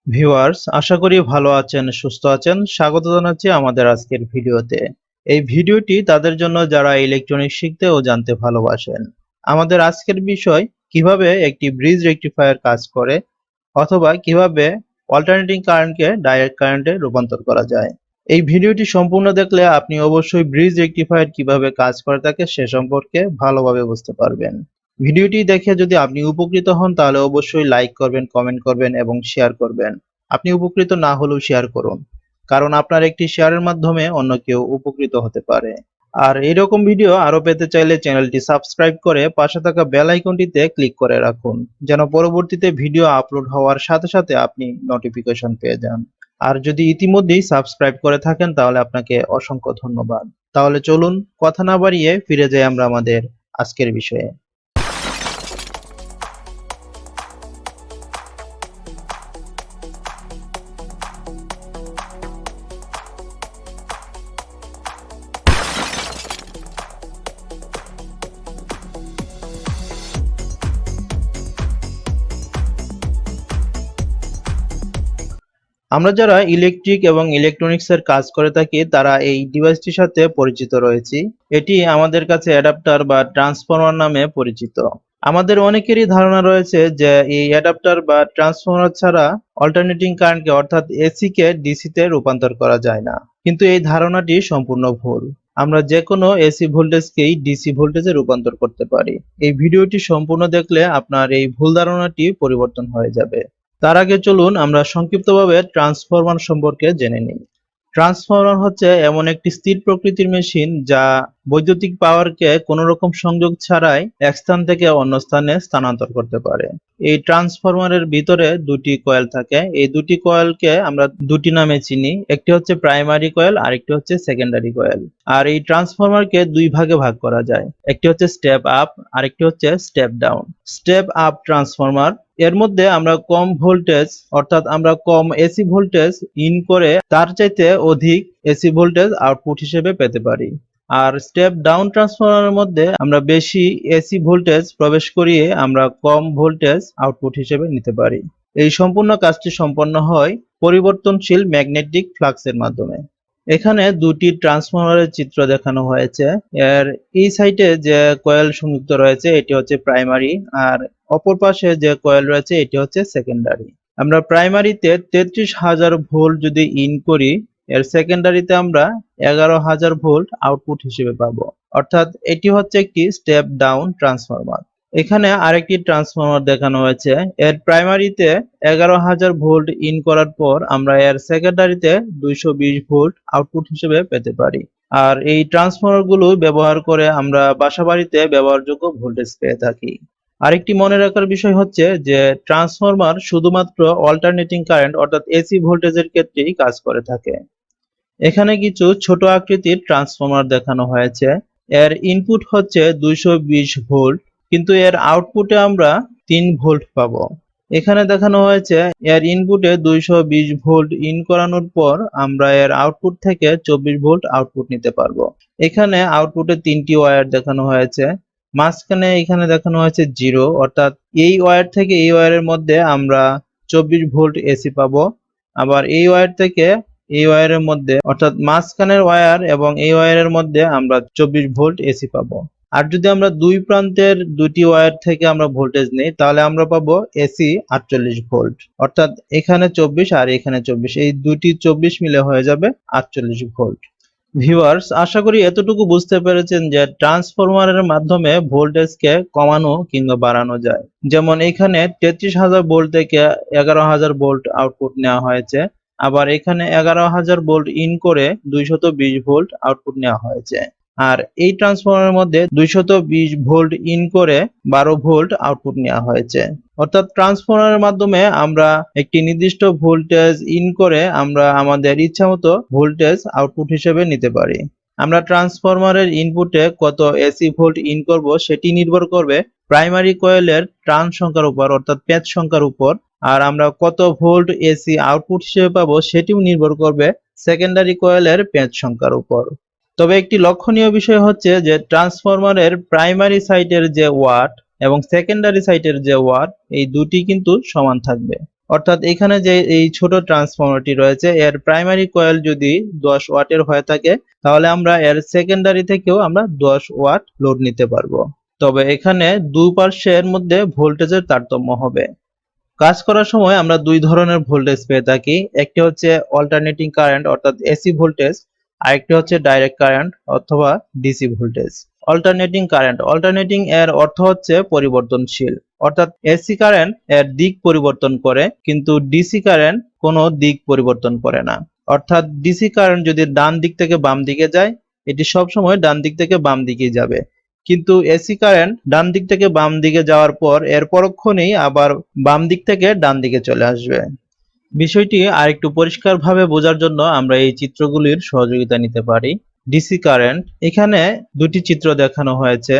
Viewers, আশা করি ভালো আছেন, সুস্থ আছেন। স্বাগত জানাচ্ছি আমাদের আজকের ভিডিওতে। এই ভিডিওটি তাদের জন্য যারা ইলেকট্রনিক্স শিখতে ও জানতে ভালোবাসেন। আমাদের আজকের বিষয় কিভাবে একটি ব্রিজ রেকটিফায়ার কাজ করে অথবা কিভাবে অল্টারনেটিং কারেন্টকে ডাইরেক্ট কারেন্টে রূপান্তর করা যায়। এই ভিডিওটি সম্পূর্ণ দেখলে আপনি অবশ্যই ব্রিজ রেকটিফায়ার কিভাবে কাজ করে থাকে সে সম্পর্কে ভালোভাবে বুঝতে পারবেন। ভিডিওটি দেখে যদি আপনি উপকৃত হন তাহলে অবশ্যই লাইক করবেন, কমেন্ট করবেন এবং শেয়ার করবেন। আপনি উপকৃত না হলেও শেয়ার করুন, কারণ আপনার একটি শেয়ারের মাধ্যমে অন্য কেউ উপকৃত হতে পারে। আর এরকম ভিডিও আরো পেতে চাইলে চ্যানেলটি সাবস্ক্রাইব করে পাশে থাকা বেল আইকনটিতে ক্লিক করে রাখুন, যেন পরবর্তীতে ভিডিও আপলোড হওয়ার সাথে সাথে আপনি নোটিফিকেশন পেয়ে যান। আর যদি ইতিমধ্যেই সাবস্ক্রাইব করে থাকেন তাহলে আপনাকে অসংখ্য ধন্যবাদ। তাহলে চলুন কথা না বাড়িয়ে ফিরে যাই আমরা আমাদের আজকের বিষয়ে। আমরা যারা ইলেকট্রিক এবং ইলেকট্রনিক্স এর কাজ করে থাকি তারা এই ডিভাইসটির সাথে পরিচিত রয়েছি। এটি আমাদের কাছে অ্যাডাপ্টার বা ট্রান্সফরমার নামে পরিচিত। আমাদের অনেকেরই ধারণা রয়েছে যে এই অ্যাডাপ্টার বা ট্রান্সফরমার ছাড়া অল্টারনেটিং কারেন্টকে অর্থাৎ এসি কে ডিসি তে রূপান্তর করা যায় না, কিন্তু এই ধারণাটি সম্পূর্ণ ভুল। আমরা যে কোনো এসি ভোল্টেজকেই ডিসি ভোল্টেজে রূপান্তর করতে পারি। এই ভিডিওটি সম্পূর্ণ দেখলে আপনার এই ভুল ধারণাটি পরিবর্তন হয়ে যাবে। তার আগে চলুন আমরা সংক্ষিপ্তভাবে ট্রান্সফরমার সম্পর্কে জেনে নিই। ট্রান্সফরমার হচ্ছে এমন একটি স্থির প্রকৃতির মেশিন যা বৈদ্যুতিক পাওয়ারকে কোনো রকম সংযোগ ছাড়াই এক স্থান থেকে অন্য স্থানে স্থানান্তর করতে পারে। এই ট্রান্সফরমারের ভিতরে দুটি কয়েল থাকে। এই দুটি কয়েলকে আমরা দুটি নামে চিনি, একটি হচ্ছে প্রাইমারি কয়েল আর একটি হচ্ছে সেকেন্ডারি কয়েল। আর এই ট্রান্সফরমারকে দুই ভাগে ভাগ করা যায়, একটি হচ্ছে স্টেপ আপ আর একটি হচ্ছে step down. Step up transformer এর মধ্যে আমরা কম ভোল্টেজ অর্থাৎ আমরা কম এসি ভোল্টেজ ইন করে তার চাইতে অধিক এসি ভোল্টেজ আউটপুট হিসেবে পেতে পারি। আর স্টেপ ডাউন ট্রান্সফরমারের মধ্যে আমরা বেশি এসি ভোল্টেজ প্রবেশ করিয়ে আমরা কম ভোল্টেজ আউটপুট হিসেবে নিতে পারি। এই সম্পূর্ণ কাজটি সম্পন্ন হয় পরিবর্তনশীল ম্যাগনেটিক ফ্লাক্সের মাধ্যমে। এখানে দুটি ট্রান্সফরমারের চিত্র দেখানো হয়েছে। এর এই সাইডে যে কয়েল সংযুক্ত রয়েছে এটি হচ্ছে প্রাইমারি, আর অপর পাশে যে কয়েল রয়েছে এটি হচ্ছে সেকেন্ডারি। আমরা প্রাইমারিতে 33,000 ভোল্ট যদি ইন করি, এর সেকেন্ডারিতে আমরা 11,000 ভোল্ট আউটপুট হিসেবে পাবো। অর্থাৎ এটি হচ্ছে একটি স্টেপ ডাউন ট্রান্সফরমার। এখানে আরেকটি ট্রান্সফরমার দেখানো হয়েছে। এর প্রাইমারিতে 11,000 ভোল্ট ইন করার পর আমরা এর সেকেন্ডারিতে 220 ভোল্ট আউটপুট হিসেবে পেতে পারি। আর এই ট্রান্সফরমার গুলো ব্যবহার করে আমরা বাসাবাড়িতে ব্যবহারযোগ্য ভোল্টেজ পেয়ে থাকি। আরেকটি মনে রাখার বিষয় হচ্ছে যে ট্রান্সফরমার শুধুমাত্র অল্টারনেটিং কারেন্ট অর্থাৎ এসি ভোল্টেজের ক্ষেত্রেই কাজ করে থাকে। এখানে কিছু ছোট আকৃতির ট্রান্সফরমার দেখানো হয়েছে। এর ইনপুট হচ্ছে 220 ভোল্ট, কিন্তু এর আউটপুটে আমরা 3 ভোল্ট পাবো। এখানে দেখানো হয়েছে এর ইনপুটে 220 ভোল্ট ইন করানোর পর আমরা এর আউটপুট থেকে 24 ভোল্ট আউটপুট নিতে পারবো। এখানে আউটপুটে 3টি ওয়্যার দেখানো হয়েছে। মাঝখানে এখানে দেখানো হয়েছে 0, অর্থাৎ এই ওয়্যার থেকে এই ওয়্যারের মধ্যে আমরা 24 ভোল্ট এসি পাবো। আবার এই ওয়্যার থেকে এই ওয়্যারের মধ্যে অর্থাৎ মাঝখানের ওয়্যার এবং এই ওয়্যারের মধ্যে আমরা 24 ভোল্ট এসি পাবো। আর যদি আমরা দুই প্রান্তের দুটি ওয়্যার থেকে আমরা ভোল্টেজ নেই তাহলে আমরা পাবো এসি 48 ভোল্ট, অর্থাৎ এখানে 24 আর এখানে 24, এই দুটি 24 মিলে হয়ে যাবে 48 ভোল্ট। ভিউয়ার্স, আশা করি এতটুকু বুঝতে পেরেছেন যে ট্রান্সফরমারের মাধ্যমে ভোল্টেজকে কমানো কিংবা বাড়ানো যায়। যেমন এখানে 33,000 ভোল্ট থেকে 11,000 ভোল্ট আউটপুট নেওয়া হয়েছে। আবার এখানে 11,000 ভোল্ট ইন করে 220 ভোল্ট আউটপুট নেওয়া হয়েছে। আর এই ট্রান্সফরমারের মধ্যে 220 ভোল্ট ইন করে 12 ভোল্ট আউটপুট নেওয়া হয়েছে। অর্থাৎ ট্রান্সফরমারের মাধ্যমে আমরা একটি নির্দিষ্ট ভোল্টেজ ইন করে আমরা আমাদের ইচ্ছামতো ভোল্টেজ আউটপুট হিসেবে নিতে পারি। আমরা ট্রান্সফরমারের ইনপুটে কত এসি ভোল্ট ইন করব সেটি নির্ভর করবে প্রাইমারি কয়েলের টার্ন সংখ্যার উপর অর্থাৎ প্যাচ সংখ্যার উপর। আর আমরা কত ভোল্ট এসি আউটপুট হিসেবে পাবো সেটিও নির্ভর করবে সেকেন্ডারি কয়েলের প্যাচ সংখ্যার উপর। তবে একটি লক্ষণীয় বিষয় হচ্ছে যে ট্রান্সফরমারের প্রাইমারি সাইডের যে ওয়াট এবং সেকেন্ডারি সাইডের যে ওয়াট এই দুটি কিন্তু সমান থাকবে। অর্থাৎ এখানে যে এই ছোট ট্রান্সফরমারটি রয়েছে এর প্রাইমারি কয়েল যদি 10 ওয়াটের হয়ে থাকে তাহলে আমরা এর সেকেন্ডারি থেকেও আমরা 10 ওয়াট লোড নিতে পারবো। তবে এখানে দুই পার্শ্বের মধ্যে ভোল্টেজের তারতম্য হবে। কাজ করার সময় আমরা দুই ধরনের ভোল্টেজ পেয়ে থাকি, একটি হচ্ছে অল্টারনেটিং কারেন্ট অর্থাৎ এসি ভোল্টেজ, আরেকটি হচ্ছে ডাইরেক্ট কারেন্ট অথবা ডিসি ভোল্টেজ। অল্টারনেটিং এর অর্থ হচ্ছে পরিবর্তনশীল, অর্থাৎ এসি কারেন্ট এর দিক পরিবর্তন করে কিন্তু ডিসি কারেন্ট কোনো দিক পরিবর্তন করে না। অর্থাৎ ডিসি কারেন্ট যদি ডান দিক থেকে বাম দিকে যায় এটি সবসময় ডান দিক থেকে বাম দিকেই যাবে, কিন্তু এসি কারেন্ট ডান দিক থেকে বাম দিকে যাওয়ার পর এর পরক্ষণেই আবার বাম দিক থেকে ডান দিকে চলে আসবে। বিষয়টি আরেকটু পরিষ্কারভাবে বোঝার জন্য আমরা এই চিত্রগুলির সহযোগিতা নিতে পারি। ডিসি কারেন্ট, এখানে দুটি চিত্র দেখানো হয়েছে।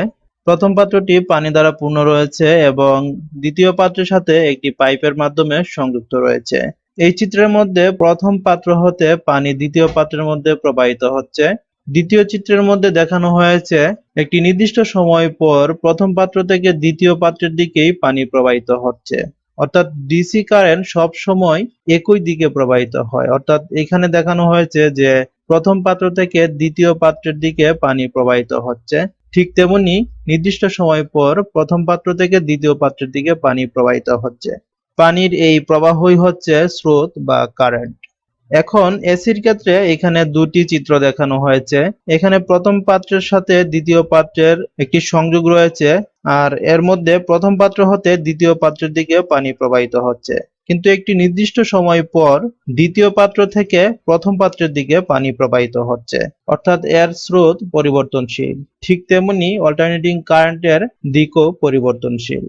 প্রথম পাত্রটি পানি দ্বারা পূর্ণ রয়েছে এবং দ্বিতীয় পাত্রের সাথে একটি পাইপের মাধ্যমে সংযুক্ত রয়েছে। এই চিত্রের মধ্যে প্রথম পাত্র হতে পানি দ্বিতীয় পাত্রের মধ্যে প্রবাহিত হচ্ছে। দ্বিতীয় চিত্রের মধ্যে দেখানো হয়েছে একটি নির্দিষ্ট সময় পর প্রথম পাত্র থেকে দ্বিতীয় পাত্রের দিকেই পানি প্রবাহিত হচ্ছে। অর্থাৎ ডিসি কারেন্ট সব সময় একই দিকে প্রবাহিত হয়। অর্থাৎ এখানে দেখানো হয়েছে যে প্রথম পাত্র থেকে দ্বিতীয় পাত্রের দিকে পানি প্রবাহিত হচ্ছে, ঠিক তেমনি নির্দিষ্ট সময় পর প্রথম পাত্র থেকে দ্বিতীয় পাত্রের দিকে পানি প্রবাহিত হচ্ছে। পানির এই প্রবাহই হচ্ছে স্রোত বা কারেন্ট। এখন এসির ক্ষেত্রে এখানে দুটি চিত্র দেখানো হয়েছে। এখানে প্রথম পাত্রের সাথে দ্বিতীয় পাত্রের একটি সংযোগ রয়েছে আর এর মধ্যে প্রথম পাত্র হতে দ্বিতীয় পাত্রের দিকে পানি প্রবাহিত হচ্ছে, কিন্তু একটি নির্দিষ্ট সময় পর দ্বিতীয় পাত্র থেকে প্রথম পাত্রের দিকে পানি প্রবাহিত হচ্ছে, অর্থাৎ এর স্রোত পরিবর্তনশীল। ঠিক তেমনি অল্টারনেটিং কারেন্টের দিকও পরিবর্তনশীল।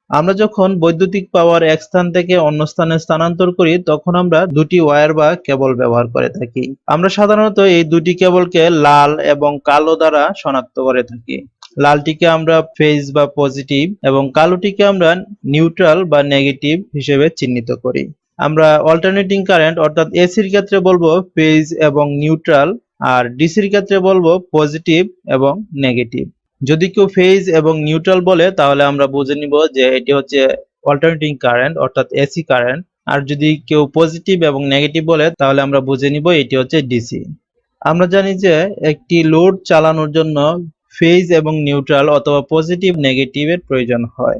আমরা যখন বৈদ্যুতিক পাওয়ার এক স্থান থেকে অন্য স্থানে স্থানান্তর করি তখন আমরা দুটি ওয়্যার বা কেবল ব্যবহার করে থাকি। আমরা সাধারণত এই দুটি কেবলকে লাল এবং কালো দ্বারা শনাক্ত করে থাকি। লালটিকে আমরা ফেজ বা পজিটিভ এবং কালোটিকে আমরা নিউট্রাল বা নেগেটিভ হিসেবে চিহ্নিত করি। আমরা অল্টারনেটিং কারেন্ট অর্থাৎ এসির ক্ষেত্রে বলবো ফেজ এবং নিউট্রাল, আর ডিসির ক্ষেত্রে বলবো পজিটিভ এবং নেগেটিভ। যদি কেউ ফেজ এবং নিউট্রাল বলে তাহলে আমরা বুঝে নিব যে এটি হচ্ছে অল্টারনেটিং কারেন্ট অর্থাৎ এসি কারেন্ট, আর যদি কেউ পজিটিভ এবং নেগেটিভ বলে তাহলে আমরা বুঝে নিব এটি হচ্ছে ডিসি। আমরা জানি যে একটি লোড চালানোর জন্য ফেজ এবং নিউট্রাল অথবা পজিটিভ নেগেটিভ এর প্রয়োজন হয়।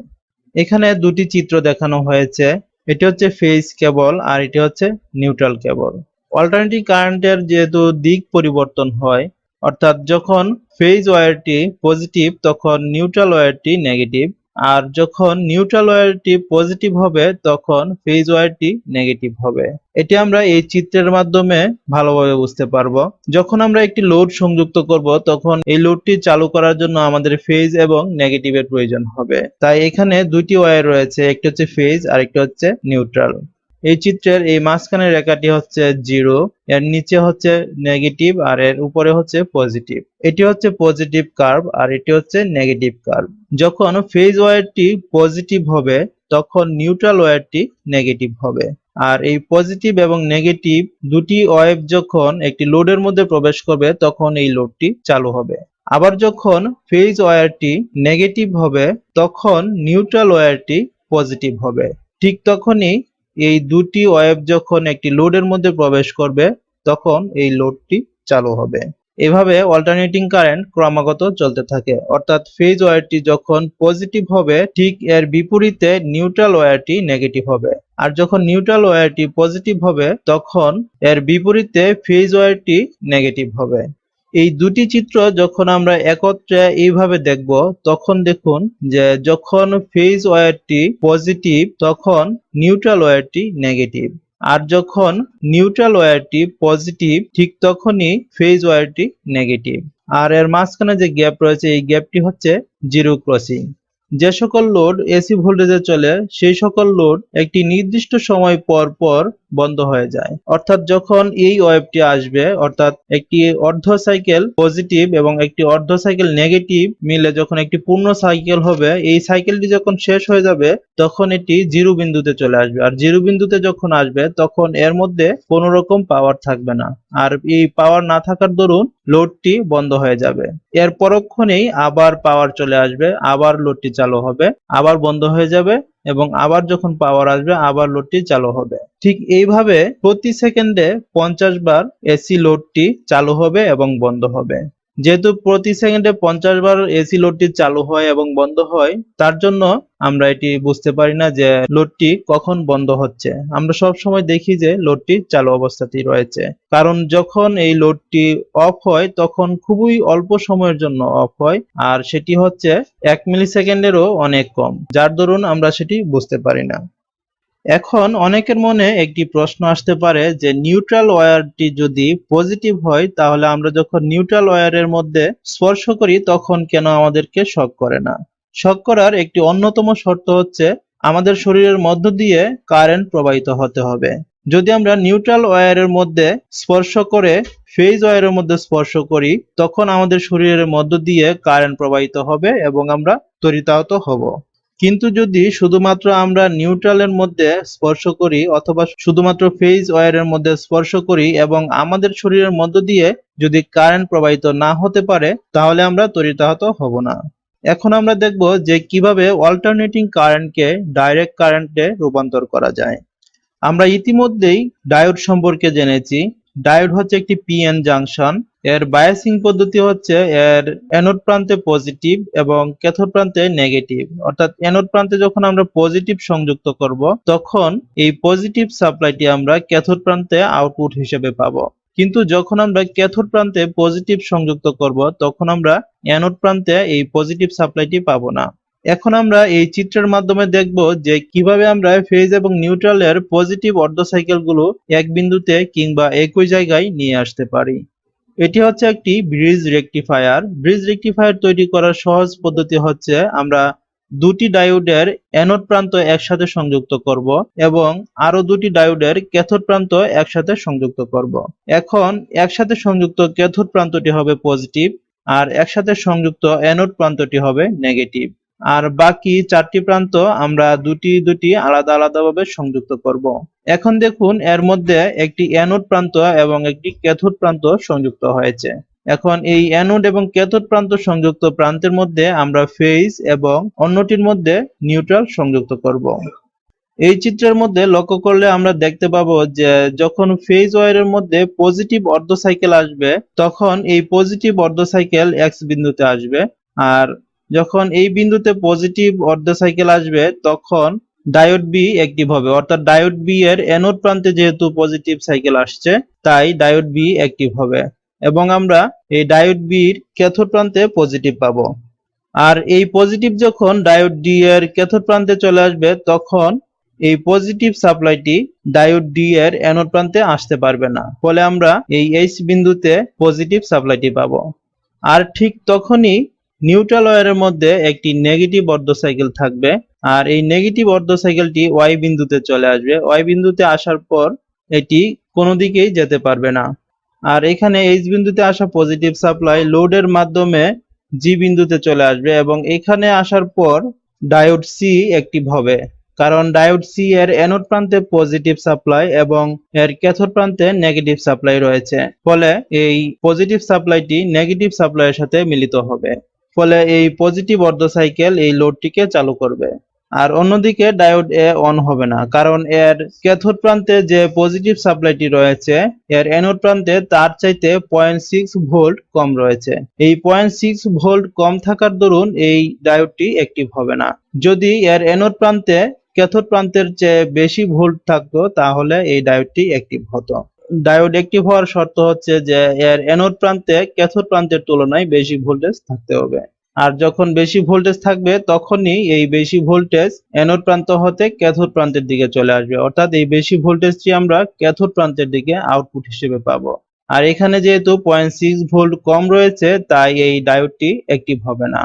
এখানে দুটি চিত্র দেখানো হয়েছে, এটি হচ্ছে ফেজ কেবল আর এটি হচ্ছে নিউট্রাল কেবল। অল্টারনেটিং কারেন্টের যেহেতু দিক পরিবর্তন হয়, অর্থাৎ যখন ফেজ ওয়্যারটি পজিটিভ তখন নিউট্রাল ওয়্যারটি নেগেটিভ, আর যখন নিউট্রাল ওয়্যারটি পজিটিভ হবে তখন ফেজ ওয়্যারটি নেগেটিভ হবে। এটি আমরা এই চিত্রের মাধ্যমে ভালোভাবে বুঝতে পারবো। যখন আমরা একটি লোড সংযুক্ত করব তখন এই লোডটি চালু করার জন্য আমাদের ফেজ এবং নেগেটিভের প্রয়োজন হবে। তাই এখানে দুটি ওয়্যার রয়েছে, একটি হচ্ছে ফেজ আর একটি হচ্ছে নিউট্রাল। এই চিত্রের এই মাঝখানের রেখাটি হচ্ছে জিরো, এর নিচে হচ্ছে নেগেটিভ আর এর উপরে হচ্ছে পজিটিভ। এটি হচ্ছে পজিটিভ কার্ভ আর এটি হচ্ছে নেগেটিভ কার্ভ। যখন ফেজ ওয়্যারটি পজিটিভ হবে তখন নিউট্রাল ওয়্যারটি নেগেটিভ হবে, আর এই পজিটিভ এবং নেগেটিভ দুটি ওয়েভ যখন একটি লোডের মধ্যে প্রবেশ করবে তখন এই লোডটি চালু হবে। আবার যখন ফেজ ওয়্যারটি নেগেটিভ হবে তখন নিউট্রাল ওয়্যারটি পজিটিভ হবে। ঠিক তখনই এই দুটি ওয়েভ যখন একটি লোডের মধ্যে প্রবেশ করবে তখন এই লোডটি চালু হবে। এভাবে অল্টারনেটিং কারেন্ট ক্রমাগত চলতে থাকে, অর্থাৎ ফেজ ওয়্যারটি যখন পজিটিভ হবে ঠিক এর বিপরীতে নিউট্রাল ওয়্যারটি নেগেটিভ হবে, আর যখন নিউট্রাল ওয়্যারটি পজিটিভ হবে তখন এর বিপরীতে ফেজ ওয়্যারটি নেগেটিভ হবে। এই দুটি চিত্র যখন আমরা একত্রে এইভাবে দেখব তখন দেখুন যে যখন ফেজ ওয়্যারটি পজিটিভ তখন নিউট্রাল ওয়্যারটি নেগেটিভ, আর যখন নিউট্রাল ওয়্যারটি পজিটিভ ঠিক তখনই ফেজ ওয়্যারটি নেগেটিভ। আর এর মাঝখানে যে গ্যাপ রয়েছে এই গ্যাপটি হচ্ছে জিরো ক্রসিং। যে সকল লোড এসি ভোল্টেজে চলে সেই সকল লোড একটি নির্দিষ্ট সময় পর পর বন্ধ হয়ে যায়, অর্থাৎ যখন এই ওয়েভটি আসবে অর্থাৎ একটি অর্ধ সাইকেল পজিটিভ এবং একটি অর্ধ সাইকেল নেগেটিভ মিলে যখন একটি পূর্ণ সাইকেল হবে, এই সাইকেলটি যখন শেষ হয়ে যাবে তখন এটি জিরো বিন্দুতে চলে আসবে, আর জিরো বিন্দুতে যখন আসবে তখন এর মধ্যে কোনো রকম পাওয়ার থাকবে না, আর এই পাওয়ার না থাকার দরুন লোডটি বন্ধ হয়ে যাবে। এর পরক্ষণেই আবার পাওয়ার চলে আসবে, আবার লোডটি চালু হবে, আবার বন্ধ হয়ে যাবে এবং আবার যখন পাওয়ার আসবে আবার লোডটি চালু হবে। ঠিক এইভাবে প্রতি সেকেন্ডে 50 বার এসি লোডটি চালু হবে এবং বন্ধ হবে। যেহেতু প্রতি সেকেন্ডে 50 বার এসি লোডটি চালু হয় এবং বন্ধ হয়, তার জন্য আমরা এটি বুঝতে পারি না যে লোডটি কখন বন্ধ হচ্ছে। আমরা সব সময় দেখি যে লোডটি চালু অবস্থাতেই রয়েছে, কারণ যখন এই লোডটি অফ হয় তখন খুবই অল্প সময়ের জন্য অফ হয়, আর সেটি হচ্ছে 1 মিলি সেকেন্ডেরও অনেক কম, যার দরুন আমরা সেটি বুঝতে পারি না। এখন অনেকের মনে একটি প্রশ্ন আসতে পারে যে নিউট্রাল ওয়্যারটি যদি পজিটিভ হয় তাহলে আমরা যখন নিউট্রাল ওয়্যারের মধ্যে স্পর্শ করি তখন কেন আমাদেরকে শক করে না? শক করার একটি অন্যতম শর্ত হচ্ছে আমাদের শরীরের মধ্য দিয়ে কারেন্ট প্রবাহিত হতে হবে। যদি আমরা নিউট্রাল ওয়্যারের মধ্যে স্পর্শ করে ফেজ ওয়্যারের মধ্যে স্পর্শ করি তখন আমাদের শরীরের মধ্য দিয়ে কারেন্ট প্রবাহিত হবে এবং আমরা তড়িতাহত হব। কিন্তু যদি শুধুমাত্র আমরা নিউট্রালের মধ্যে স্পর্শ করি অথবা শুধুমাত্র ফেজ ওয়্যারের মধ্যে স্পর্শ করি এবং আমাদের শরীরের মধ্য দিয়ে যদি কারেন্ট প্রবাহিত না হতে পারে তাহলে আমরা তড়িতাহত হব না। এখন আমরা দেখব যে কিভাবে অল্টারনেটিং কারেন্টকে ডাইরেক্ট কারেন্টে রূপান্তর করা যায়। আমরা ইতিমধ্যেই ডায়োড সম্পর্কে জেনেছি। ডায়োড হচ্ছে একটি পিএন জাংশন। এর বায়াসিং পদ্ধতি হচ্ছে এর অ্যানোড প্রান্তে পজিটিভ এবং ক্যাথোড প্রান্তে নেগেটিভ। অর্থাৎ অ্যানোড প্রান্তে যখন আমরা পজিটিভ সংযুক্ত করব তখন এই পজিটিভ সাপ্লাইটি আমরা ক্যাথোড প্রান্তে আউটপুট হিসেবে পাবো। কিন্তু যখন আমরা ক্যাথোড প্রান্তে পজিটিভ সংযুক্ত করব তখন আমরা অ্যানোড প্রান্তে এই পজিটিভ সাপ্লাইটি পাবো না। এখন আমরা এই চিত্রের মাধ্যমে দেখব যে কিভাবে আমরা ফেজ এবং নিউট্রালের পজিটিভ অর্ধ সাইকেলগুলো এক বিন্দুতে কিংবা একই জায়গায় নিয়ে আসতে পারি। এটি হচ্ছে একটি ব্রিজ রেকটিফায়ার। ব্রিজ রেকটিফায়ার তৈরি করার সহজ পদ্ধতি হচ্ছে আমরা দুটি ডায়োডের অ্যানোড প্রান্ত একসাথে সংযুক্ত করব এবং আরো দুটি ডায়োডের ক্যাথোড প্রান্ত একসাথে সংযুক্ত করব। এখন একসাথে সংযুক্ত ক্যাথোড প্রান্তটি হবে পজিটিভ আর একসাথে সংযুক্ত অ্যানোড প্রান্তটি হবে নেগেটিভ। আর বাকি 4টি প্রান্ত আমরা দুটি আলাদা আলাদাভাবে সংযুক্ত করব। এখন দেখুন এর মধ্যে একটি অ্যানোড প্রান্ত এবং একটি ক্যাথোড প্রান্ত সংযুক্ত হয়েছে। এখন এই অ্যানোড এবং ক্যাথোড প্রান্ত সংযুক্ত প্রান্তের মধ্যে আমরা ফেজ এবং অন্যটির মধ্যে নিউট্রাল সংযুক্ত করব। এই চিত্রের মধ্যে লক্ষ্য করলে আমরা দেখতে পাবো যে যখন ফেজ ওয়্যারের মধ্যে পজিটিভ অর্ধ সাইকেল আসবে তখন এই পজিটিভ অর্ধ সাইকেল এক্স বিন্দুতে আসবে, আর যখন এই বিন্দুতে পজিটিভ অর্ধ সাইকেল আসবে তখন ডায়োড বি অ্যাক্টিভ হবে। অর্থাৎ ডায়োড বি এর অ্যানোড প্রান্তে যেহেতু পজিটিভ সাইকেল আসছে তাই ডায়োড বি অ্যাক্টিভ হবে এবং আমরা এই ডায়োড বির ক্যাথোড প্রান্তে পজিটিভ পাবো। আর এই পজিটিভ যখন ডায়োড ডি এর ক্যাথোড প্রান্তে চলে আসবে তখন এই পজিটিভ সাপ্লাইটি ডায়োড ডি এর অ্যানোড প্রান্তে আসতে পারবে না, ফলে আমরা এই এইচ বিন্দুতে পজিটিভ সাপ্লাইটি পাবো। আর ঠিক তখনই নিউট্রাল ওয়্যারের মধ্যে একটি নেগেটিভ অর্ধ সাইকেল থাকবে আর এই নেগেটিভ অর্ধ সাইকেলটি ওয়াই বিন্দুতে চলে আসবে। ওয়াই বিন্দুতে আসার পর এটি কোনো দিকেই যেতে পারবে না। আর এখানে এইচ বিন্দুতে আসা পজিটিভ সাপ্লাই লোডের মাধ্যমে জি বিন্দুতে চলে আসবে এবং এখানে আসার পর ডায়োড সি অ্যাক্টিভ হবে, কারণ ডায়োড সি এর অ্যানোড প্রান্তে পজিটিভ সাপ্লাই এবং এর ক্যাথোড প্রান্তে নেগেটিভ সাপ্লাই রয়েছে, ফলে এই পজিটিভ সাপ্লাইটি নেগেটিভ সাপ্লাইয়ের সাথে মিলিত হবে, ফলে এই পজিটিভ অর্ধ সাইকেল এই লোডটিকে চালু করবে। আর অন্যদিকে ডায়োড এ অন হবে না, কারণ এর ক্যাথোড প্রান্তে যে পজিটিভ সাপ্লাইটি রয়েছে এর অ্যানোড প্রান্তে তার চাইতে 0.6 ভোল্ট কম রয়েছে। এই 0.6 ভোল্ট কম থাকার দরুন এই ডায়োডটি অ্যাক্টিভ হবে না। যদি এর অ্যানোড প্রান্তে ক্যাথোড প্রান্তের চেয়ে বেশি ভোল্ট থাকতো তাহলে এই ডায়োডটি অ্যাক্টিভ হতো। ডায়োড অ্যাক্টিভ হওয়ার শর্ত হচ্ছে যে এর অ্যানোড প্রান্তে ক্যাথোড প্রান্তের তুলনায় বেশি ভোল্টেজ থাকতে হবে। আর যখন বেশি ভোল্টেজ থাকবে তখনই এই বেশি ভোল্টেজ অ্যানোড প্রান্ত হতে ক্যাথোড প্রান্তের দিকে চলে আসবে, অর্থাৎ এই বেশি ভোল্টেজটি আমরা ক্যাথোড প্রান্তের দিকে আউটপুট হিসেবে পাবো। আর এখানে যেহেতু 0.6 ভোল্ট কম রয়েছে তাই এই ডায়োডটি অ্যাক্টিভ হবে না।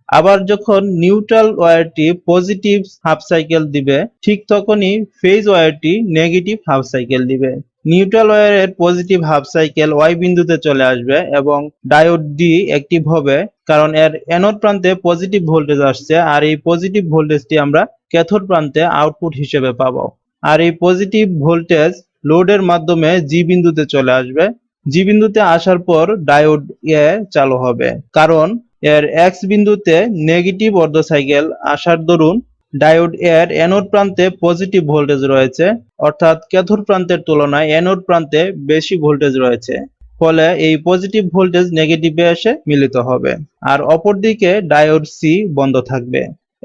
আবার যখন নিউট্রাল ওয়্যারটি পজিটিভ হাফ সাইকেল দিবে ঠিক তখনই ফেজ ওয়্যারটি নেগেটিভ হাফ সাইকেল দিবে। নিউট্রাল ওয়্যারের পজিটিভ হাফ সাইকেল ওয়াই বিন্দুতে চলে আসবে এবং ডায়োড ডি অ্যাক্টিভ হবে, কারণ এর অ্যানোড প্রান্তে পজিটিভ ভোল্টেজ আসছে আর এই পজিটিভ ভোল্টেজটি আমরা ক্যাথোড প্রান্তে আউটপুট হিসেবে পাবো। আর এই পজিটিভ ভোল্টেজ লোডের মাধ্যমে জি বিন্দুতে চলে আসবে। জি বিন্দুতে আসার পর ডায়োড এ চালু হবে, কারণ এর এক্স বিন্দুতে নেগেটিভ অর্ধ সাইকেল আসার দরুন ডায়োড এর অ্যানোড প্রান্তে পজিটিভ ভোল্টেজ রয়েছে, অর্থাৎ ক্যাথোড প্রান্তের তুলনায় অ্যানোড প্রান্তে বেশি ভোল্টেজ রয়েছে। ফলে এই পজিটিভ ভোল্টেজ নেগেটিভে এসে মিলিত হবে, আর অপরদিকে ডায়োড সি বন্ধ থাকবে।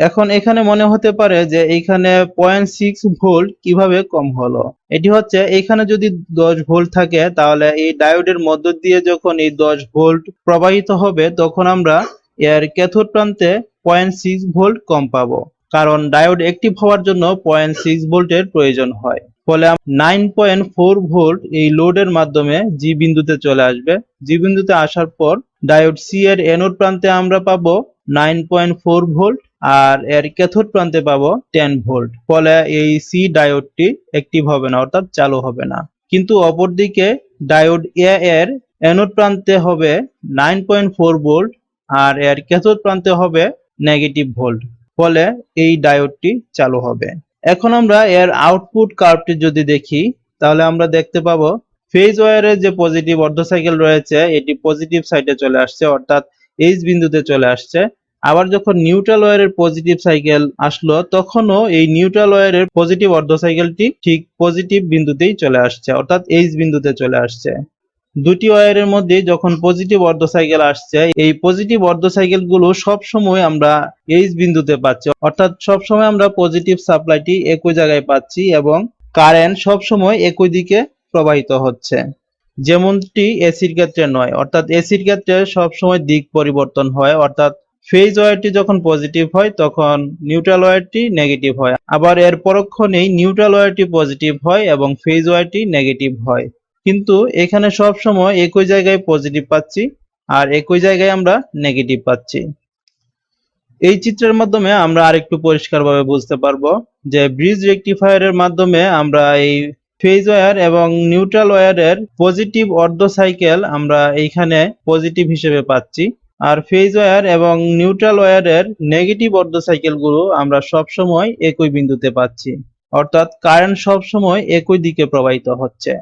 এখন এখানে মনে হতে পারে যে এইখানে 0.6 ভোল্ট কিভাবে কম হলো। এটি হচ্ছে এইখানে যদি 10 ভোল্ট থাকে তাহলে এই ডায়োডের মধ্য দিয়ে যখন এই 10 ভোল্ট প্রবাহিত হবে তখন আমরা এর ক্যাথোড প্রান্তে 0.6 ভোল্ট কম পাবো, কারণ ডায়োড অ্যাক্টিভ হওয়ার জন্য 0.6 ভোল্টের প্রয়োজন হয়। ফলে 9.4 ভোল্ট এই লোডের মাধ্যমে জি বিন্দুতে চলে আসবে। জি বিন্দুতে আসার পর ডায়োড সি এর অ্যানোড প্রান্তে আমরা পাবো 9.4 ভোল্ট আর এর ক্যাথোড প্রান্তে পাবো 10 ভোল্ট। ফলে এই সি ডায়োডটি অ্যাক্টিভ হবে না, অর্থাৎ চালু হবে না। কিন্তু অপরদিকে ডায়োড এ এর অ্যানোড প্রান্তে হবে 9.4 ভোল্ট আর এর ক্যাথোড প্রান্তে হবে নেগেটিভ ভোল্ট। ফলে এই ডায়োডটি চালু হবে। এখন আমরা এর আউটপুট কার্ভটি যদি দেখি তাহলে আমরা দেখতে পাবো ফেজ ওয়্যারের যে পজিটিভ অর্ধ সাইকেল রয়েছে এটি পজিটিভ সাইডে চলে আসছে, অর্থাৎ এইচ বিন্দুতে চলে আসছে। আবার যখন নিউট্রাল ওয়্যারের পজিটিভ সাইকেল আসলো তখনও এই নিউট্রাল ওয়্যারের পজিটিভ অর্ধ সাইকেলটি ঠিক পজিটিভ বিন্দুতেই চলে আসছে, অর্থাৎ এইচ বিন্দুতে চলে আসছে। দুটি ওয়্যারের মধ্যে যখন পজিটিভ অর্ধ সাইকেল আসছে এই পজিটিভ অর্ধ সাইকেল গুলো সবসময় আমরা এইচ বিন্দুতে পাচ্ছি, অর্থাৎ সবসময় আমরা পজিটিভ সাপ্লাইটি একই জায়গায় পাচ্ছি এবং কারেন্ট সবসময় একই দিকে প্রবাহিত হচ্ছে। যেমনটি এসির ক্ষেত্রে নয়, অর্থাৎ এসির ক্ষেত্রে সবসময় দিক পরিবর্তন হয়, অর্থাৎ ফেজ ওয়্যারটি যখন পজিটিভ হয় তখন নিউট্রাল ওয়্যারটি নেগেটিভ হয়, আবার এর পরক্ষণেই নিউট্রাল ওয়্যারটি পজিটিভ হয় এবং ফেজ ওয়্যারটি নেগেটিভ হয়। কিন্তু এখানে সব সময় একই জায়গায় পজিটিভ পাচ্ছি আর একই জায়গায় আমরা নেগেটিভ পাচ্ছি। এই চিত্রের মাধ্যমে আমরা আরেকটু পরিষ্কারভাবে বুঝতে পারবো যে ব্রিজ রেকটিফায়ারের মাধ্যমে আমরা এই ফেজ ওয়্যার এবং নিউট্রাল ওয়্যারের পজিটিভ অর্ধ সাইকেল আমরা এইখানে পজিটিভ হিসেবে পাচ্ছি, আর ফেজ ওয়্যার এবং নিউট্রাল ওয়্যারের নেগেটিভ অর্ধ সাইকেল গুলো আমরা সবসময় একই বিন্দুতে পাচ্ছি, অর্থাৎ কারেন্ট সবসময় একই দিকে প্রবাহিত হচ্ছে।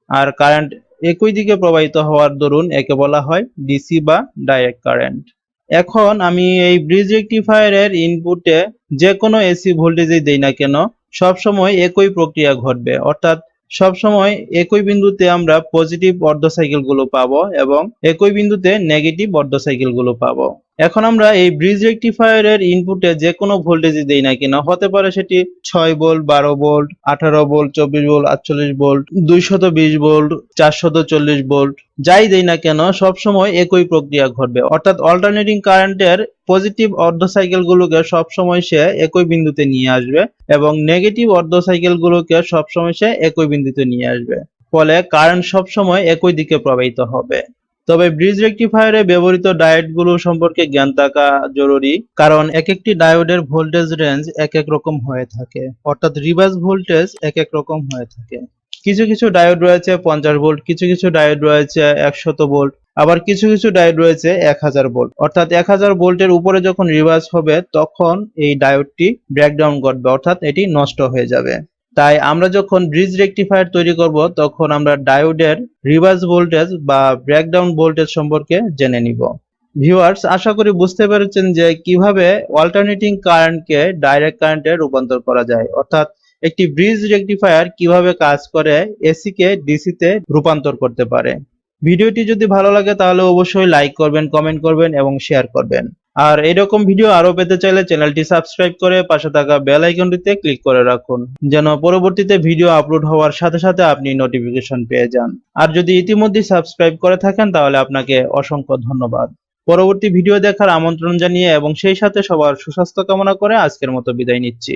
আর কারেন্ট একই দিকে প্রবাহিত হওয়ার দরুন একে বলা হয় ডিসি বা ডাইরেক্ট কারেন্ট। এখন আমি এই ব্রিজ রেকটিফায়ারের ইনপুটে যে কোনো এসি ভোল্টেজই দেই না কেন সবসময় একই প্রক্রিয়া ঘটবে, অর্থাৎ সবসময় একই বিন্দুতে আমরা পজিটিভ অর্ধ সাইকেল গুলো পাবো এবং একই বিন্দুতে নেগেটিভ অর্ধ সাইকেল গুলো পাবো। এখন আমরা এই ব্রিজ রেকটিফায়ারের ইনপুটে যে কোনো ভোল্টেজই দেই না কেন, হতে পারে সেটি 6 volt, 12 volt, 18 volt, 24 volt, 48 volt, 220 volt, 440 volt, যাই দেই না কেন সবসময় একই প্রক্রিয়া ঘটবে, অর্থাৎ অল্টারনেটিং কারেন্টের পজিটিভ অর্ধ সাইকেল গুলোকে সবসময় সে একই বিন্দুতে নিয়ে আসবে এবং নেগেটিভ অর্ধ সাইকেল গুলোকে সবসময় সে একই বিন্দুতে নিয়ে আসবে। ফলে কারেন্ট সবসময় একই দিকে প্রবাহিত হবে। তবে ব্রিজ রেকটিফায়ারে ব্যবহৃত ডায়োড গুলো সম্পর্কে জ্ঞান থাকা জরুরি, কারণ এক একটি ডায়োডের ভোল্টেজ রেঞ্জ এক এক রকম হয়ে থাকে, অর্থাৎ রিভার্স ভোল্টেজ এক এক রকম হয়ে থাকে। কিছু কিছু ডায়োড রয়েছে 50 ভোল্ট, কিছু কিছু ডায়োড রয়েছে 100 ভোল্ট, আবার কিছু কিছু ডায়োড রয়েছে 1000 ভোল্ট, অর্থাৎ 1000 ভোল্টের উপরে যখন রিভার্স হবে তখন এই ডায়োডটি ব্রেকডাউন ঘটবে, অর্থাৎ এটি নষ্ট হয়ে যাবে। তাই আমরা যখন ব্রিজ রেকটিফায়ার তৈরি করব তখন আমরা ডায়োডের রিভার্স ভোল্টেজ বা ব্রেকডাউন ভোল্টেজ সম্পর্কে জেনে নিব। ভিউয়ার্স, আশা করি বুঝতে পেরেছেন যে কিভাবে অল্টারনেটিং কারেন্টকে ডাইরেক্ট কারেন্টে রূপান্তর করা যায়, অর্থাৎ একটি ব্রিজ রেকটিফায়ার কিভাবে কাজ করে এসি কে ডিসি তে রূপান্তর করতে পারে। ভিডিওটি যদি ভালো লাগে তাহলে অবশ্যই লাইক করবেন, কমেন্ট করবেন এবং শেয়ার করবেন। আর এরকম ভিডিও আরো পেতে চাইলে চ্যানেলটি সাবস্ক্রাইব করে পাশে থাকা বেল আইকনটিতে ক্লিক করে রাখুন, যেন পরবর্তীতে ভিডিও আপলোড হওয়ার সাথে সাথে আপনি নোটিফিকেশন পেয়ে যান। আর যদি ইতিমধ্যে সাবস্ক্রাইব করে থাকেন তাহলে আপনাকে অসংখ্য ধন্যবাদ। পরবর্তী ভিডিও দেখার আমন্ত্রণ জানিয়ে এবং সেই সাথে সবার সুস্বাস্থ্য কামনা করে আজকের মতো বিদায় নিচ্ছি।